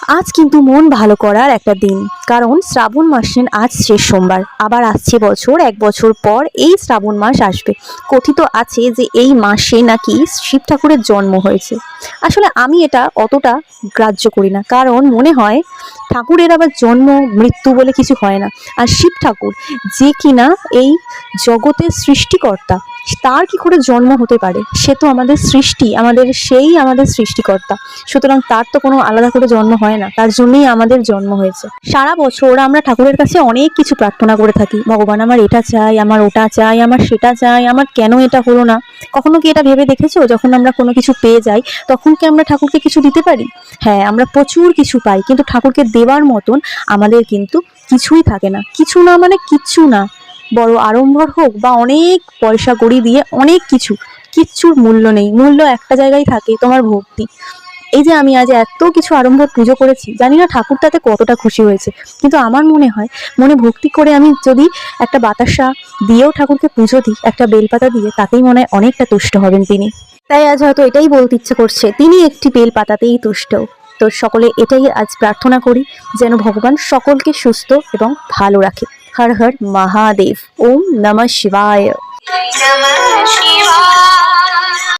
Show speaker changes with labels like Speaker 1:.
Speaker 1: আজ কিন্তু মন ভালো করার একটা দিন, কারণ শ্রাবণ মাসের আজ শেষ সোমবার। আবার আসছে বছর, 1 বছর পর এই শ্রাবণ মাস আসবে। কথিত আছে যে এই মাসে নাকি শিব ঠাকুরের জন্ম হয়েছে। আসলে আমি এটা অতটা গ্রাহ্য করি না, কারণ মনে হয় ঠাকুরের আবার জন্ম মৃত্যু বলে কিছু হয় না। আর শিব ঠাকুর যে কিনা এই জগতের সৃষ্টিকর্তা, তার কি করে জন্ম হতে পারে? সে তো আমাদের সৃষ্টি, আমাদের সৃষ্টিকর্তা। সুতরাং তার তো কোনো আলাদা করে জন্ম হয় না, তার জন্যই আমাদের জন্ম হয়েছে। সারা বছর আমরা ঠাকুরের কাছে অনেক কিছু প্রার্থনা করে থাকি, ভগবান আমার এটা চাই, আমার ওটা চাই, আমার সেটা চাই, আমার কেন এটা হলো না। কখনো কি এটা ভেবে দেখেছো, যখন আমরা কোনো কিছু পেয়ে যাই তখন কি আমরা ঠাকুরকে কিছু দিতে পারি? হ্যাঁ, আমরা প্রচুর কিছু পাই, কিন্তু ঠাকুরকে দেওয়ার মতন আমাদের কিন্তু কিছুই থাকে না। কিছু না মানে কিচ্ছু না। বড় আড়ম্বর হোক বা অনেক পয়সা কড়ি দিয়ে অনেক কিছু, কিচ্ছুর মূল্য নেই। মূল্য একটা জায়গায় থাকে, তোমার ভক্তি। এই যে আমি আজ এত কিছু আড়ম্বর পুজো করেছি, জানি না ঠাকুর তাতে কতটা খুশি হয়েছে, কিন্তু আমার মনে হয় মনে ভক্তি করে আমি যদি একটা বাতাসা দিয়েও ঠাকুরকে পুজো দিই, একটা বেলপাতা দিয়ে, তাতেই মনে হয় অনেকটা তুষ্ট হবেন তিনি। তাই আজ হয়তো এটাই বলতে ইচ্ছে করছে, তিনি একটি বেলপাতাতেই তুষ্ট। তো সকলে এটাই আজ প্রার্থনা করি, যেন ভগবান সকলকে সুস্থ এবং ভালো রাখে। হর হর মহাদেব। ওম নমঃ শিবায়। নমঃ শিবায়।